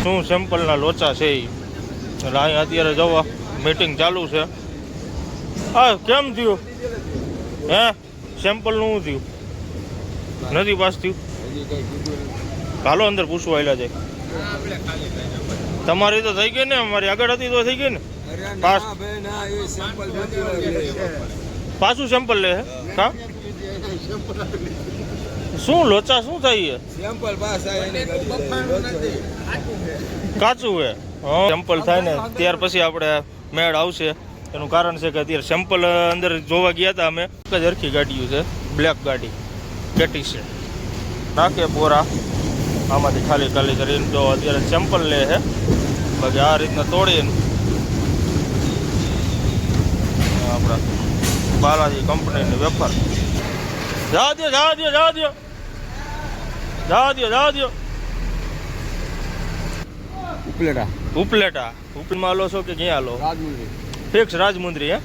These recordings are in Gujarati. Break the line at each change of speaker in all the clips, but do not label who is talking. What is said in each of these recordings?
શું સેમ્પલના લોચા છે એ. એટલે અહીં અત્યારે જવા મીટિંગ ચાલુ છે. હા કેમ થયું હે સેમ્પલનું શું થયું નથી પાસ થયું હાલો અંદર પૂછવા આવેલા છે. તમારી તો થઈ ગઈ ને અમારી આગળ હતી તો થઈ ગઈ ને પાસ પાછું સેમ્પલ લે કા શું લોચા શું થાય કાચું હે સેમ્પલ થાય ને ત્યાર પછી આપણે મેળ આવશે. એનું કારણ છે કે અત્યારે સેમ્પલ અંદર જોવા ગયા હતા અમે. એક જ હરખી ગાડીઓ છે બ્લેક ગાડી કેટી છે નાખે પોરા આમાંથી ખાલી ખાલી કરીને તો અત્યારે સેમ્પલ લે છે. બાકી આ રીતના તોડીને આપણા બાલાજી કંપનીની વેફર જવા દો જવા દો જવા દો જવા દો જવા દો. ઉપલેટા ઉપલેટા ઉપલેમાં હાલો છો કે ક્યાં હાલો? રાજમુંદ્રી ફિક્સ રાજમુંદ્રી હે.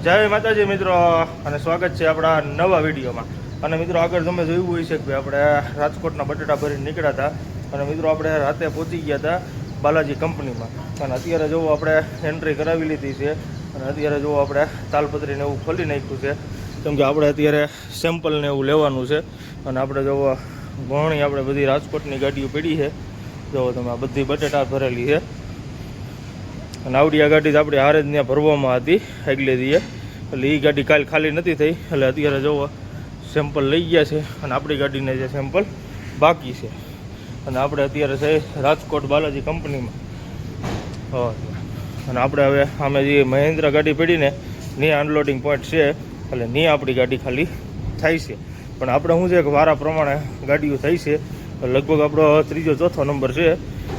જય માતાજી મિત્રો અને સ્વાગત છે આપણા નવા વિડીયોમાં. અને મિત્રો આગળ તમે જોયું હોય છે કે આપણે રાજકોટના બટેટા ભરીને નીકળ્યા હતા અને મિત્રો આપણે રાતે પહોંચી ગયા હતા બાલાજી કંપનીમાં. અને અત્યારે જો આપણે એન્ટ્રી કરાવી લીધી છે અને અત્યારે જો આપણે તાલપત્રીને એવું ખોલી નાખ્યું છે કેમ કે આપણે અત્યારે સેમ્પલને એવું લેવાનું છે. અને આપણે જો ઘણી આપણે બધી રાજકોટની ગાડીઓ પડી છે. જો તમે આ બધી બટેટા ભરેલી છે અને આવડી આ ગાડી આપણી હારે જ ત્યાં ભરવામાં હતી આગલે દીએ. એટલે એ ગાડી કાલ ખાલી નથી થઈ એટલે અત્યારે જોવો સેમ્પલ લઈ ગયા છે અને આપણી ગાડીને જે સેમ્પલ બાકી છે. અને આપણે અત્યારે છે રાજકોટ બાલાજી કંપનીમાં. અને આપણે હવે આમે જે મહેન્દ્ર ગાડી પડીને ત્યાં અનલોડિંગ પોઈન્ટ છે એટલે ત્યાં આપણી ગાડી ખાલી થાય છે. પણ આપણે શું છે કે વારા પ્રમાણે ગાડીઓ થઈ છે. લગભગ આપણો ત્રીજો ચોથો નંબર છે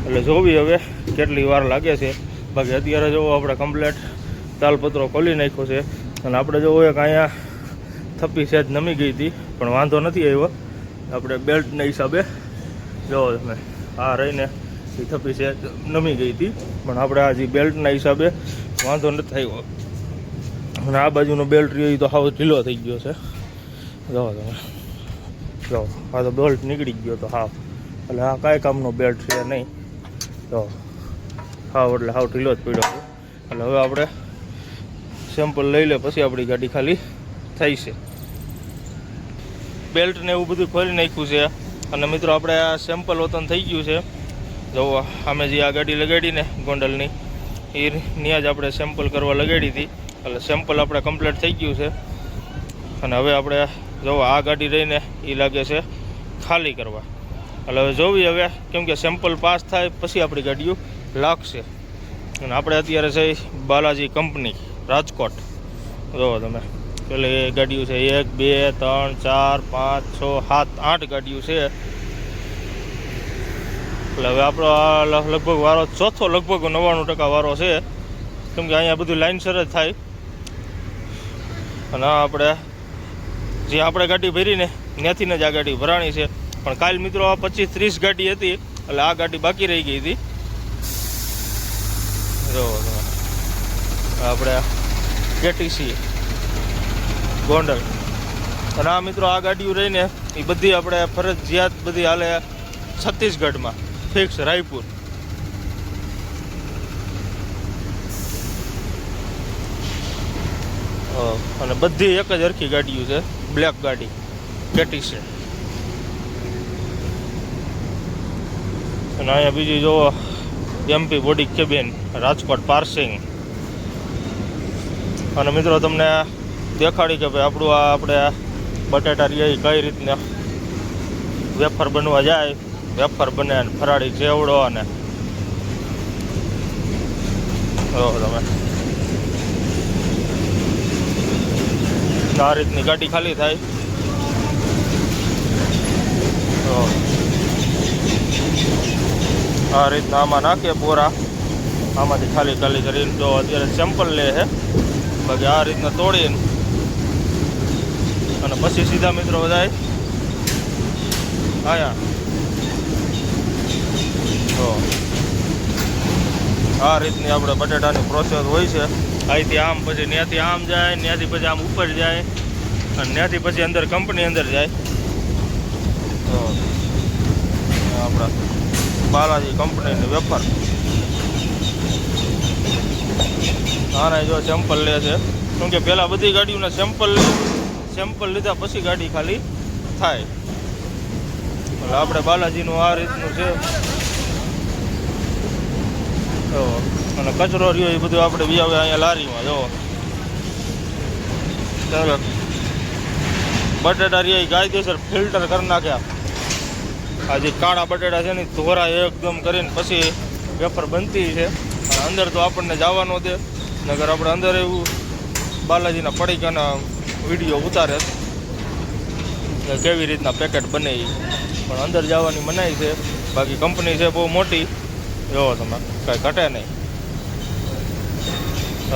એટલે જોવી હવે કેટલી વાર લાગે છે. બાકી અત્યારે જો આપણે કમ્પ્લેટ તાલપત્રો ખોલી નાખ્યો છે. અને આપણે જોવો એક અહીંયા થપ્પી સેજ નમી ગઈ હતી પણ વાંધો નથી આવ્યો. આપણે બેલ્ટના હિસાબે જોવો તમે આ રહીને એ થપ્પી સેજ નમી ગઈ હતી પણ આપણે આ જે બેલ્ટના હિસાબે વાંધો નથી આવ્યો. અને આ બાજુનો બેલ્ટ રહ્યો એ તો હાવ ઢીલો થઈ ગયો છે. જોવો તમે જો આ તો બેલ્ટ નીકળી ગયો તો હાવ એટલે આ કાંઈ કામનો બેલ્ટ છે નહીં. જો હાવ એટલે હાવ ઢીલો જ પડ્યો છે. એટલે હવે આપણે સેમ્પલ લઈ લે પછી આપણી ગાડી ખાલી થઈ છે. બેલ્ટ ને એવું બધું ખોલી નાખ્યું છે. અને મિત્રો આપણે આ સેમ્પલ વતન થઈ ગયું છે. જો અમે જે આ ગાડી લગાડીને ગોંડલની એ ત્યાં જ આપણે સેમ્પલ કરવા લગાડી હતી એટલે સેમ્પલ આપણે કમ્પ્લીટ થઈ ગયું છે. અને હવે આપણે જો આ ગાડી રહીને એ લાગે છે ખાલી કરવા. એટલે હવે જોવી હવે કેમ કે સેમ્પલ પાસ થાય પછી આપણી ગાડીઓ લાગશે. અને આપણે અત્યારે છે બાલાજી કંપની રાજકોટ. જોવો તમે પેલી ગાડીઓ છે 1 2 3 4 5 6 7 8 ગાડીઓ છે. એટલે હવે આપણો લગભગ વારો ચોથો લગભગ 99% વારો છે કેમ કે અહીંયા બધું લાઇનસર જ થાય. અને આપણે જે આપણે ગાડી ભરીને ત્યાંથી જ આ ગાડી ભરાણી છે. પણ કાલ મિત્રો આ 25-30 ગાડી હતી એટલે આ ગાડી બાકી રહી ગઈ હતી. જો આપણે કેટીસી ગોંડલ. અને આ મિત્રો આ ગાડીઓ રહીને એ બધી આપણે ફરજિયાત બધી હાલે છત્તીસગઢમાં ફિક્સ રાયપુર. અને બધી એક જ હરખી ગાડીઓ છે બ્લેક ગાડી કેટીસી. અને અહીંયા બીજી જોવો MP body cabin Rajkot passing. અને મિત્રો તમને દેખાડી કે ભાઈ આપણું આ આપણે બટેટા રહ્યા કઈ રીતના વેફર બનવા જાય. વેફર બને અને ફરાળી ચેવડો અને તમે આ રીતની ગાડી ખાલી થાય. આ રીતના આમાં નાખીએ પોરા આમાંથી ખાલી ખાલી કરીને જો અત્યારે સેમ્પલ લે છે. બાકી આ રીતના તોડીને અને પછી સીધા મિત્રો બધાય આયા તો આ રીતની આપણે બટેટાની પ્રોસેસ હોય છે. અહીંથી આમ, પછી ત્યાંથી આમ જાય, ત્યાંથી પછી આમ ઉપર જાય, અને ત્યાંથી પછી અંદર કંપની અંદર જાય. તો આપણા બાલાજી કંપનીની વેફર. આને જો સેમ્પલ લે છે, કેમ કે પહેલાં બધી ગાડીઓના સેમ્પલ લીધા પછી ગાડી ખાલી થાય. એટલે આપણે બાલાજીનું આ રીતનું છે. જો અને કચરો રહ્યો એ બધું આપણે બી આવે અહીંયા લારીમાં. જો ચાલો બટેટા રહ્યા એ કાયદેસર ફિલ્ટર કરી નાખ્યા. આ જે કાળા બટેટા છે ને ધોરા એકદમ કરીને પછી વેફર બનતી છે. અને અંદર તો આપણને જવાનો દે, નગર આપણે અંદર એવું બાલાજીના પડીકાના વિડીયો ઉતારે કેવી રીતના પેકેટ બને એ, પણ અંદર જવાની મનાઈ છે. બાકી કંપની છે બહુ મોટી, જોવો તમે કાંઈ ઘટે નહીં.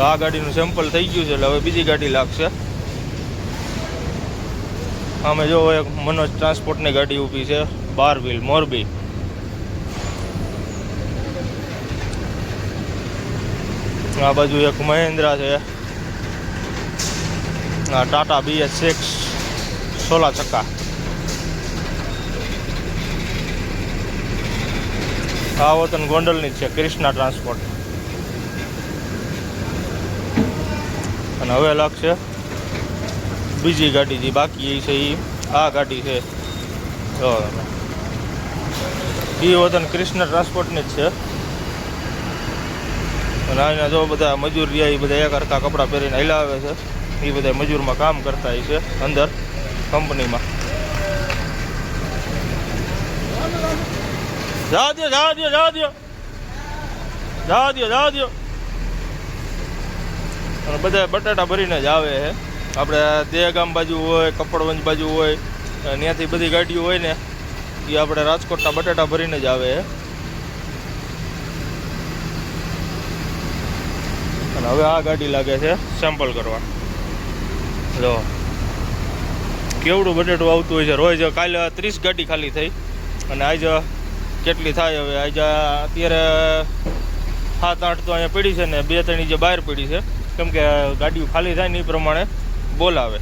આ ગાડીનું સેમ્પલ થઈ ગયું છે એટલે હવે બીજી ગાડી લાગશે. અમે જો એક મનોજ ટ્રાન્સપોર્ટની ગાડી ઊભી છે, 12 વ્હીલ મોરબી. આ બાજુ એક મહિન્દ્રા છે, આ ટાટા BS6 16 ચક્કા. આ વતન ગોંડલની જ છે, કૃષ્ણા ટ્રાન્સપોર્ટ. અને હવે લાગશે બીજી ગાડી જે બાકી છે એ આ ગાડી છે. જો એ વતન કૃષ્ણા ટ્રાન્સપોર્ટની જ છે. અને અહીંયા જો બધા મજૂર રહ્યા એ બધા એક હરખા કપડાં પહેરીને હલાવે છે. એ બધા મજૂરમાં કામ કરતા છે અંદર કંપનીમાં. જા દો. અને બધા બટાટા ભરીને જ આવે છે. આપણે દેગામ બાજુ હોય, કપડવંજ બાજુ હોય, ત્યાંથી બધી ગાડીઓ હોય ને એ આપણે રાજકોટના બટાટા ભરીને જ આવે છે. અને હવે આ ગાડી લાગે છે સેમ્પલ કરવા. જો કેવડું બટેટું આવતું હોય છે રોજ. કાલે 30 ગાડી ખાલી થઈ અને આજે કેટલી થાય હવે? આજે અત્યારે 7-8 તો અહીંયા પડી છે ને 2-3 જે બહાર પડી છે, કેમ કે ગાડીઓ ખાલી થાય ને એ પ્રમાણે બોલાવે.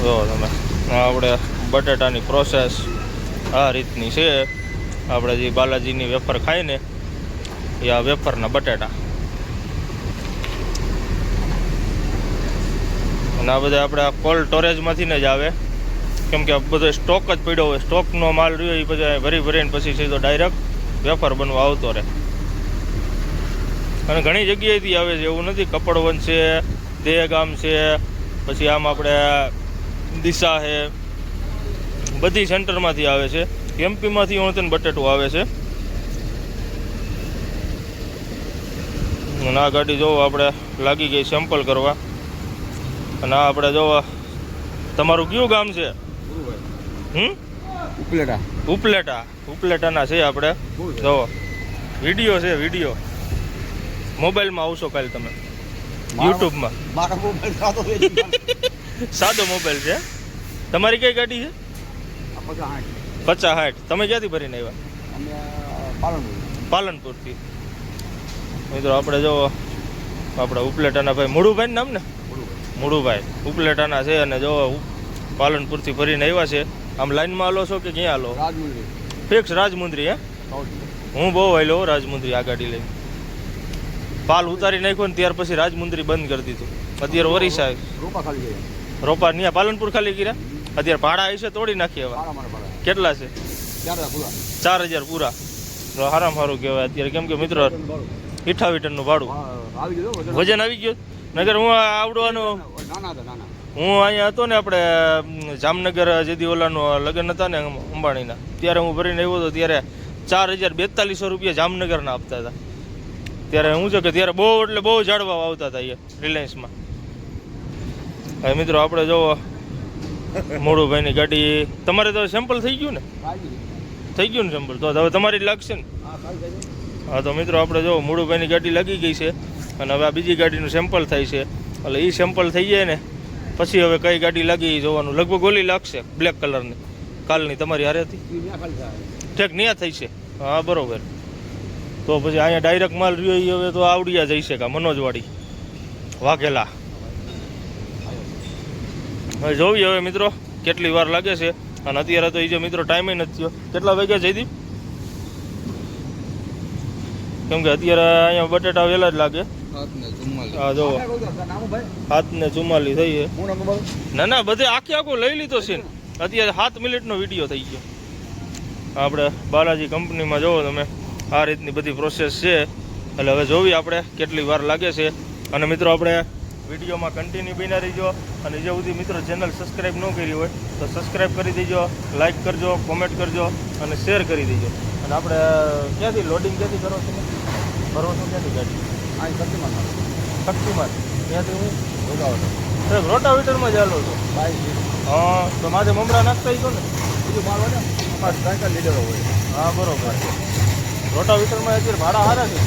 જો તમે આપણે બટેટાની પ્રોસેસ આ રીતની છે. આપણે જે બાલાજીની વેફર ખાય ને એ આ વેફરના બટેટા. અને આ બધા આપણે કોલ્ડ સ્ટોરેજમાંથી જ આવે, કેમ કે બધો સ્ટોક જ પડ્યો હોય. સ્ટોકનો માલ રહ્યો એ બધા ભરીને પછી સીધો ડાયરેક્ટ વેફર બનવા આવતો રહે. અને ઘણી જગ્યાએથી આવે છે, એવું નથી. કપડવંજ છે, દેગામ છે, પછી આમ આપણે દિશા છે, બધી સેન્ટરમાંથી આવે છે. એમપીમાંથી ઓણતન બટેટું આવે છે. અને આ ગાડી જોવો આપણે લાગી ગઈ સેમ્પલ કરવા. અને આ આપણે જોવો, તમારું કયું ગામ છે? ઉપલેટાના છે આપણે. જોવો વિડીયો છે, વિડીયો મોબાઈલમાં આવશો કાલે તમે યુટ્યુબમાં. સાદો મોબાઈલ છે. તમારી કઈ ગાડી છે? 50-60. તમે ક્યાંથી ભરીને આવ્યા? પાલનપુરથી. મિત્રો આપણે જો આપણે ઉપલેટાના ભાઈ મુળુભાઈ નામ ને, મુળુભાઈ ઉપલેટાના છે. અને જો પાલનપુરથી ભરીને આવ્યા છે. આમ લાઈનમાં હાલો છો કે ક્યાં હાલો? ફિક્સ રાજમુંદ્રી. હે, હું બહુ હાલો રાજમુંદ્રી આ ગાડી લઈને. પાલ ઉતારી નાખ્યો ને ત્યાર પછી રાજમુંદ્રી બંધ કરી દીધું. અત્યારે ઓરિસ્સા રોપા ત્યાં પાલનપુર ખાલી કર્યા. અત્યારે ભાડા આવી તોડી નાખીએ. હવે કેટલા છે? 4000 પૂરા. હારામાં સારું કહેવાય અત્યારે, કેમ કે મિત્રો 58 ટનનું ભાડું વજન આવી ગયું. નગર હું આવડવાનું, હું અહીંયા હતો ને આપણે જામનગર જેદી ઓલાનું લગ્ન હતા ને અંબાણીના, ત્યારે હું ભરીને આવ્યો હતો. ત્યારે 4200 રૂપિયા જામનગરના આપતા હતા. ત્યારે શું છે કે ત્યારે બહુ એટલે બહુ ઝાડવા આવતા હતા અહીંયા રિલાયન્સમાં. હવે મિત્રો આપણે જોવો મોડુભાઈની ગાડી. તમારે તો સેમ્પલ થઈ ગયું ને? થઈ ગયું ને સેમ્પલ? તો હવે તમારી જ લાગશે ને? હા તો મિત્રો આપણે જો મોડુભાઈની ગાડી લાગી ગઈ છે. અને હવે આ બીજી ગાડીનું સેમ્પલ થાય છે. એટલે એ સેમ્પલ થઈ જાય ને પછી હવે કઈ ગાડી લાગી એ જોવાનું. લગભગ ઓલી લાગશે બ્લેક કલરની કાલની તમારી હારે હતી ઠેક ન્યા થઈ છે. હા બરોબર. તો પછી અહીંયા ડાયરેક્ટ માલ રહ્યો એ હવે તો આવડિયા જઈ છે કા મનોજવાડી વાઘેલા. હવે જોવી હવે મિત્રો કેટલી વાર લાગે છે. અને અત્યારે તો એ જે મિત્રો ટાઈમે નથી થયો. કેટલા વાગ્યા જયદીપ? કેમ કે અત્યારે અહીંયા બટેટા વહેલા જ લાગે. હા જો 7:44 થઈ છે. ના ના બધે આખું લઈ લીધો છે. અત્યારે 7 મિનિટનો વિડીયો થઈ ગયો. આપણે બાલાજી કંપનીમાં જોવો તમે આ રીતની બધી પ્રોસેસ છે. એટલે હવે જોવી આપણે કેટલી વાર લાગે છે. અને મિત્રો આપણે વિડીયોમાં કન્ટિન્યુ બન્યા રહીજો. અને જે સુધી મિત્રો ચેનલ સબસ્ક્રાઈબ ન કરી હોય તો સબસ્ક્રાઈબ કરી દેજો, લાઇક કરજો, કોમેન્ટ કરજો અને શેર કરી દેજો. અને આપણે ક્યાંથી લોડિંગ ક્યાંથી કરો છો? ભરો છો ક્યાંથી ગાડી? શક્તિમાન ત્યાંથી હું રોટાવેટરમાં ચાલો છો. હા તો માથે મમરા નાખતા છો ને બીજું માલ હોય ને લીડરો હોય. હા બરોબર. રોટાવેટરમાં અત્યારે ભાડા સારા છે.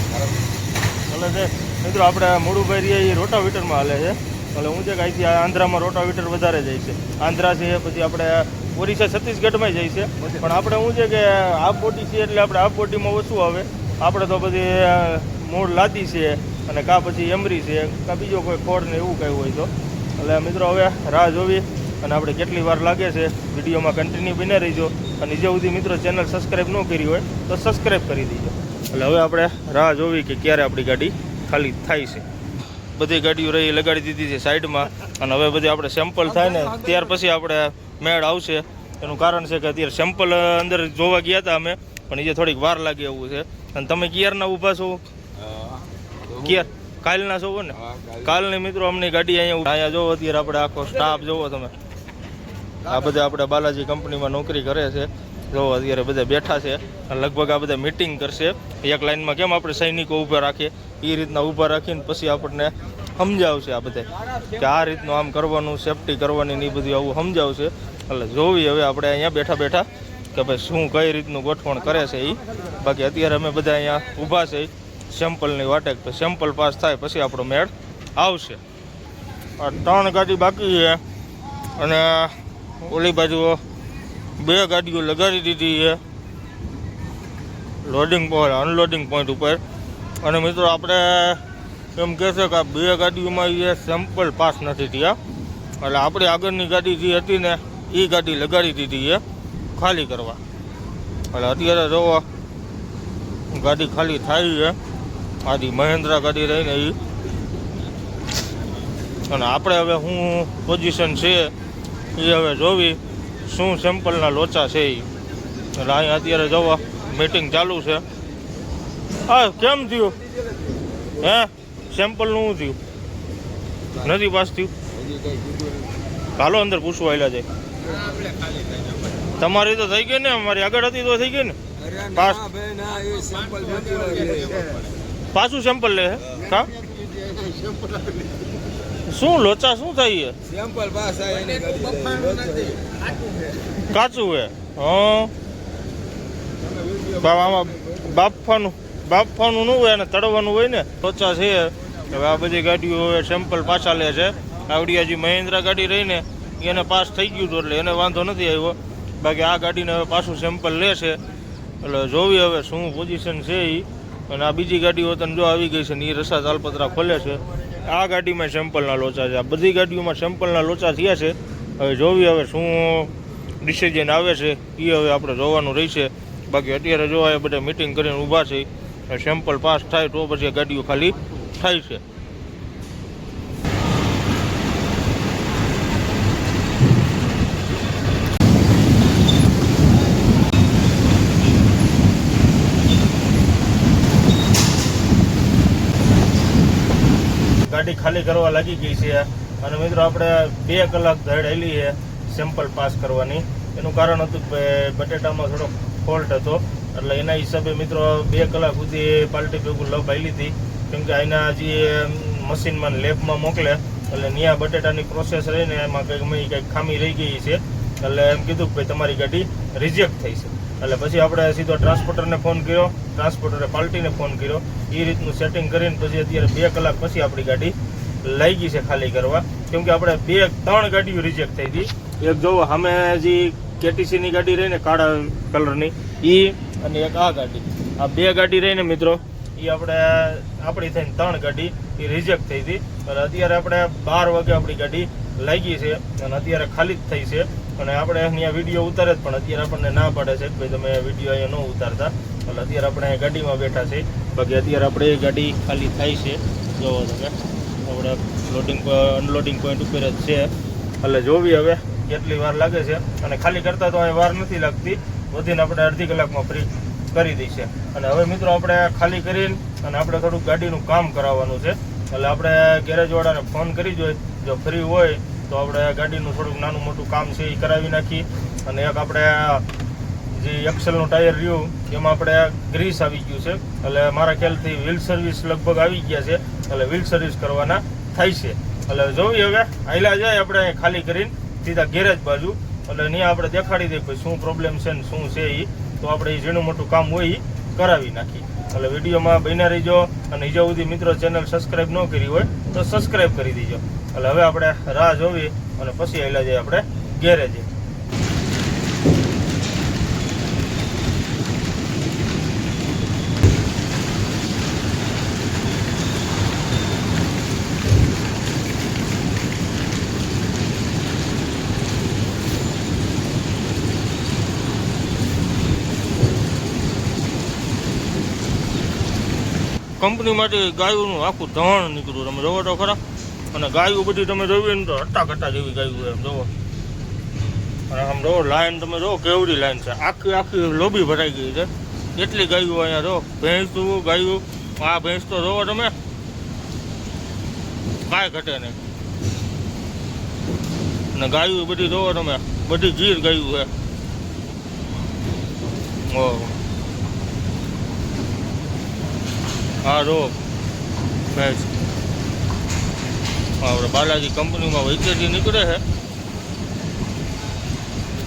એટલે મિત્રો આપણે મોડુભાઈ રહીએ એ રોટાવેટરમાં હાલે છે. એટલે હું છે કે અહીંથી આંધ્રામાં રોટાવેટર વધારે જાય છે. આંધ્રા છે, પછી આપણે ઓરિસ્સા છત્તીસગઢમાં જાય છે. પણ આપણે શું છે કે આ બોડી છે એટલે આપણે આ બોડીમાં ઓછું આવે. આપણે તો બધી મૂળ લાદી છે અને કાં પછી એમરી છે કાં બીજો કોઈ ખોડ ને એવું કંઈ હોય તો. એટલે મિત્રો હવે રાહ જોવી અને આપણે કેટલી વાર લાગે છે વિડીયોમાં કન્ટિન્યુ બને રહીજો. અને જે સુધી મિત્રો ચેનલ સબસ્ક્રાઈબ ન કરી હોય તો સબસ્ક્રાઈબ કરી દેજો. એટલે હવે આપણે રાહ જોવી કે ક્યારે આપણી ગાડી ખાલી થાય છે. બધી ગાડીઓ રહી લગાડી દીધી છે સાઈડમાં. અને હવે બધી આપણે સેમ્પલ થાય ને ત્યાર પછી આપણે મેળ આવશે. એનું કારણ છે કે અત્યારે સેમ્પલ અંદર જોવા ગયા હતા અમે, પણ એ જે થોડીક વાર લાગે એવું છે. અને તમે ક્યારના ઊભા છો? ક્યાર કાલના છો ને? કાલની મિત્રો અમની ગાડી અહીંયા જોવો. અત્યારે આપણે આખો સ્ટાફ જોવો તમે. આ બધા આપણે બાલાજી કંપનીમાં નોકરી કરે છે. જો અત્યારે બધા બેઠા છે અને લગભગ આ બધા મીટિંગ કરશે. એક લાઈનમાં કેમ આપણે સૈનિકો ઊભા રાખીએ એ રીતના ઊભા રાખીને પછી આપણને સમજાવશે આ બધા કે આ રીતનું આમ કરવાનું, સેફટી કરવાની ને એ બધું આવું સમજાવશે. એટલે જોવી હવે આપણે અહીંયા બેઠા બેઠા કે ભાઈ શું કઈ રીતનું ગોઠવણ કરે છે એ. બાકી અત્યારે અમે બધા અહીંયા ઊભા છે સેમ્પલની વાટે. તો સેમ્પલ પાસ થાય પછી આપણો મેળ આવશે. આ 3 ગાડી બાકી છે અને ઓલી બાજુ 2 ગાડીઓ લગાડી દીધી છે લોડિંગ પોઈન્ટ અનલોડિંગ પોઈન્ટ ઉપર. અને મિત્રો આપણે એમ કહેશે કે આ 2 ગાડીઓમાં એ સેમ્પલ પાસ નથી થયા. એટલે આપણી આગળની ગાડી જે હતી ને એ ગાડી લગાડી દીધી છે ખાલી કરવા. એટલે અત્યારે જોવો ગાડી ખાલી થાય છે. આથી મહેન્દ્રા ગાડી રહીને એ. અને આપણે હવે શું પોઝિશન છે એ હવે જોવી શું સેમ્પલના લોચા છે એ. એટલે અહીંયા અત્યારે જોવા મીટિંગ ચાલુ છે. હા કેમ થયું હે? સેમ્પલનું શું થયું? નથી પાસ થયું? હાલો અંદર પૂછવા આવેલા છે. તમારી તો થઈ ગઈ ને, અમારી આગળ હતી તો થઈ ગઈ ને પાસ. પાછું સેમ્પલ લે કા? શું લોચા શું થાય છે? સેમ્પલ પાસ કાચું હે. હા આમાં બાફવાનું ન હોય અને તળવાનું હોય ને લોચા છે. હવે આ બધી ગાડીઓ હવે સેમ્પલ પાછા લે છે. આવડિયાજી મહિન્દ્રા ગાડી રહીને એને પાસ થઈ ગયું હતું એટલે એને વાંધો નથી આવ્યો. બાકી આ ગાડીને હવે પાછું સેમ્પલ લે છે. એટલે જોવી હવે શું પોઝિશન છે એ. અને આ બીજી ગાડીઓ તને જો આવી ગઈ છે ને એ રસા તાલપત્રા ખોલે છે. આ ગાડીમાં સેમ્પલના લોચા છે. આ બધી ગાડીઓમાં સેમ્પલના લોચા થયા છે. હવે જોવી હવે શું ડિસિઝન આવે છે એ હવે આપણે જોવાનું રહેશે. બાકી અત્યારે જોવા એ બધા મિટિંગ કરીને ઊભા છે. સેમ્પલ પાસ થાય તો પછી ગાડીઓ ખાલી થાય છે. ગાડી ખાલી કરવા લાગી ગઈ છે. અને મિત્રો આપણે 2 કલાક ધડ હેલી છે સેમ્પલ પાસ કરવાની. એનું કારણ હતું કે બટેટામાં થોડો ફોલ્ટ હતો. એટલે એના હિસાબે મિત્રો 2 કલાક સુધી પાર્ટી ભેગું લપ આવી હતી. કેમ કે અહીંના જે મશીનમાં લેબમાં મોકલે એટલે ત્યાં બટેટાની પ્રોસેસ રહીને એમાં કંઈક ખામી રહી ગઈ છે. એટલે એમ કીધું કે ભાઈ તમારી ગાડી રિજેક્ટ થઈ છે. એટલે પછી આપણે સીધો ટ્રાન્સપોર્ટરને ફોન કર્યો. ટ્રાન્સપોર્ટરે પાર્ટીને ફોન કર્યો. એ રીતનું સેટિંગ કરીને પછી અત્યારે 2 કલાક પછી આપણી ગાડી લાગી છે ખાલી કરવા. કેમ કે આપણે 3 ગાડીઓ રિજેક્ટ થઈ હતી. એક જોવો સામે જે કેટીસીની ગાડી રહીને કાળા કલરની એ, અને એક આ ગાડી, આ 2 ગાડી રહીને મિત્રો એ આપણી થઈને 3 ગાડી એ રિજેક્ટ થઈ હતી. અને અત્યારે આપણે 12 વાગે આપણી ગાડી લાગી છે અને અત્યારે ખાલી જ થઈ છે. અને આપણે અહીંયા વિડીયો ઉતારે જ પણ અત્યારે આપણને ના પાડે છે કે ભાઈ તમે વિડીયો અહીંયા ન ઉતારતા. એટલે અત્યારે આપણે ગાડીમાં બેઠા છે. બાકી અત્યારે આપણે એ ગાડી ખાલી થાય છે. જોવો તમે આપણે અનલોડિંગ પોઈન્ટ ઉપર જ છે. એટલે જોવી હવે કેટલી વાર લાગે છે. અને ખાલી કરતાં તો અહીં વાર નથી લાગતી, વધીને આપણે અડધી કલાકમાં ફ્રી કરી દઈ છે. અને હવે મિત્રો આપણે ખાલી કરીને અને આપણે થોડુંક ગાડીનું કામ કરાવવાનું છે. એટલે આપણે ગેરેજવાળાને ફોન કરી જોઈએ, જો ફ્રી હોય તો આપણે ગાડીનું થોડુંક નાનું મોટું કામ છે એ કરાવી નાખી. અને એક આપણે જે એક્સેલનું ટાયર રહ્યું એમાં આપણે ગ્રીસ આવી ગયું છે. એટલે મારા ખ્યાલથી વ્હીલ સર્વિસ લગભગ આવી ગયા છે. એટલે વ્હીલ સર્વિસ કરવાના થાય છે. એટલે જોવી હવે આયલા જાય આપણે ખાલી કરીને સીધા ગેરેજ બાજુ. એટલે ત્યાં આપણે દેખાડી દઈએ ભાઈ શું પ્રોબ્લેમ છે ને શું છે એ, તો આપણે એ ઝીણું મોટું કામ હોય એ કરાવી નાખી. એટલે વિડીયોમાં બન્યા રહીજો. અને હજુ સુધી મિત્રો ચેનલ સબસ્ક્રાઈબ ન કરી હોય તો સબસ્ક્રાઈબ કરી દેજો. એટલે હવે આપણે રાહ જોવી અને પછી આયલા જઈએ આપણે ગેરેજે. કંપનીમાંથી ગાયોનું આખું ધણ નીકળ્યું, તમે જોવો તો ખરા. અને ગાયો બધી તમે જોવી ને તો હટ્ટા જેવી ગાયો એમ જોવો. અને આમ જોવો લાઈન તમે જોવો કેવડી લાઈન છે, આખી લોબી ભરાઈ ગઈ છે. એટલી ગાયો અહીંયા જો ભેંસું ગાયું. આ ભેંસ તો જોવો તમે કાંઈ ઘટે નહીં. અને ગાયું બધી જોવો તમે, બધી ગીર ગાયું છે. ઓહ હા રો ભેંસ આપણે બાલાજી કંપનીમાં વૈકેથી નીકળે છે.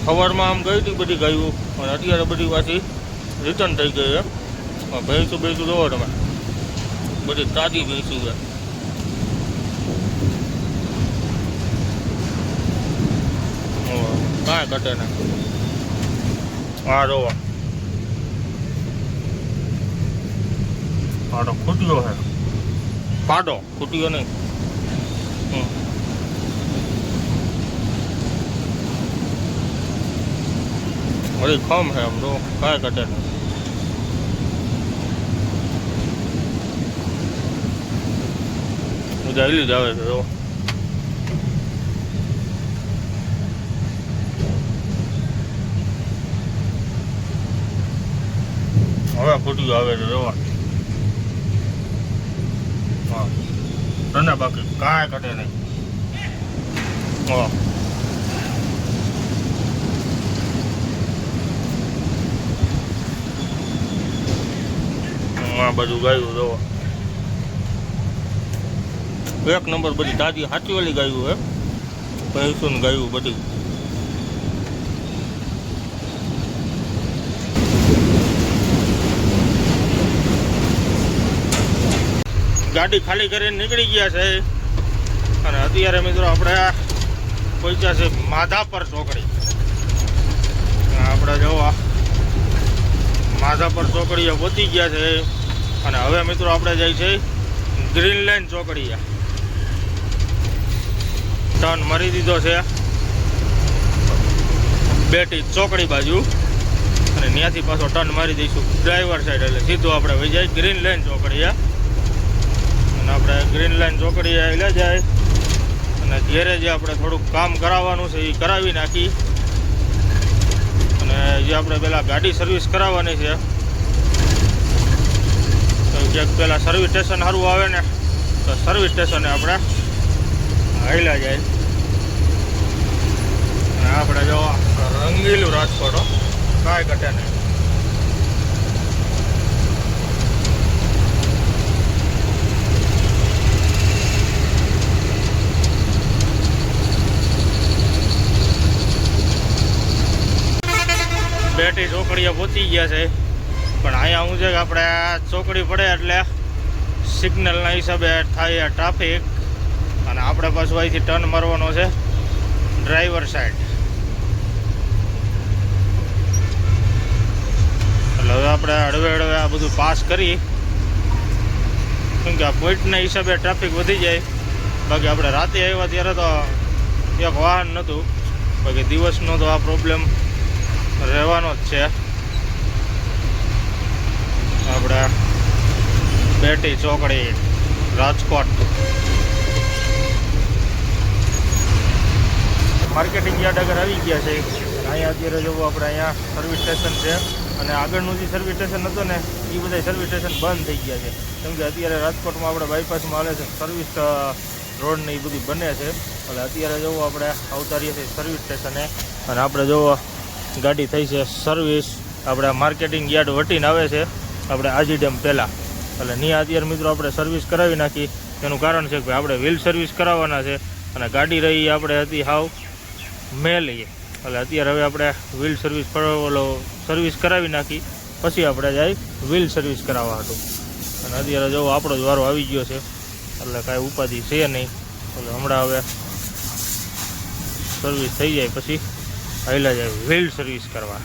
સવારમાં આમ ગઈ હતી બધી ગાયું અને અત્યારે બધી પાછી રિટર્ન થઈ ગઈ છે. ભેંસું જોવો તમે, બધી તાજી ભેંસું છે. કાંઈ ઘટે ને. હા જોવો પાડો ખૂટ્યો છે, પાડો ખૂટ્યો નહીં. વળી ખમ છે આમ તો કાંઈ ઘટે નહીં. મજા આવી જ આવે છે જો. હવે ખૂટ્યું આવે છે જોવા. તને બાકી કાંઈ ઘટે નહીં. આ બધું ગાયું જોવો, 1 નંબર બધી તાજી સાચી વાળી ગાયું હે. ભેંસું ને ગાયું બધી. ગાડી ખાલી કરીને નીકળી ગયા છે. અને અત્યારે મિત્રો આપણે પહોંચ્યા છે માધાપર ચોકડી. આપણે જોવા માધાપર ચોકડીએ પહોંચી ગયા છે. અને હવે મિત્રો આપણે જાય છે ગ્રીન લાઈન ચોકડીએ. ટર્ન મારી દીધો છે બેટી ચોકડી બાજુ. અને ત્યાંથી પાછો ટર્ન મારી દઈશું ડ્રાઈવર સાઈડ. એટલે સીધું આપણે વહી જાય ગ્રીન લાઈન ચોકડીએ. અને આપણે ગ્રીન લાઈન ચોકડીએ આવેલા જાય. અને ઘેરે જે આપણે થોડુંક કામ કરાવવાનું છે એ કરાવી નાખી. અને જે આપણે પહેલાં ગાડી સર્વિસ કરાવવાની છે તો ક્યાંક પહેલાં સર્વિસ સ્ટેશન સારું આવે ને તો સર્વિસ સ્ટેશને આપણે આવેલા જાય. અને આપણે જો રંગીલું રાજકોટ કાંઈ ઘટે નહીં. બેટી ચોકડીએ પહોંચી ગયા છે. પણ અહીંયા શું છે કે આપણે ચોકડી પડે એટલે સિગ્નલના હિસાબે થાય ટ્રાફિક. અને આપણે પાછું અહીંથી ટર્ન મારવાનો છે ડ્રાઈવર સાઈડ. એટલે હવે આપણે હળવે હળવે આ બધું પાસ કરી, કેમ કે આ પોઈન્ટના હિસાબે ટ્રાફિક વધી જાય. બાકી આપણે રાતે આવ્યા ત્યારે તો એક વાહન નહોતું, બાકી દિવસનો તો આ પ્રોબ્લેમ રહેવાનો જ છે. આપણે બેટી ચોકડી રાજકોટ માર્કેટિંગ યાર્ડ આગળ આવી ગયા છે. અહીંયા અત્યારે જોવું આપણે અહીંયા સર્વિસ સ્ટેશન છે, અને આગળનું જે સર્વિસ સ્ટેશન હતું ને એ બધા સર્વિસ સ્ટેશન બંધ થઈ ગયા છે, કેમ કે અત્યારે રાજકોટમાં આપણે બાયપાસમાં હાલે છે સર્વિસ રોડ ને એ બધી બને છે. એટલે અત્યારે જોવો આપણે આવતા રહીએ છીએ સર્વિસ સ્ટેશને, અને આપણે જોવો ગાડી થઈ છે સર્વિસ. આપણે માર્કેટિંગ યાર્ડ વટીને આવે છે આપણે આજી ડેમ પહેલાં. એટલે ત્યાં અત્યારે મિત્રો આપણે સર્વિસ કરાવી નાખી. તેનું કારણ છે કે આપણે વ્હીલ સર્વિસ કરાવવાના છે, અને ગાડી રહી આપણે હતી હાવ મેલી. એટલે અત્યારે હવે આપણે વ્હીલ સર્વિસ સર્વિસ કરાવી નાખી, પછી આપણે જાય વ્હીલ સર્વિસ કરાવવા હતું. અને અત્યારે જો આપણો જ વારો આવી ગયો છે, એટલે કાંઈ ઉપાધિ છે નહીં. એટલે હમણાં હવે સર્વિસ થઈ જાય પછી હાલ્યા જાય વ્હીલ સર્વિસ કરવા.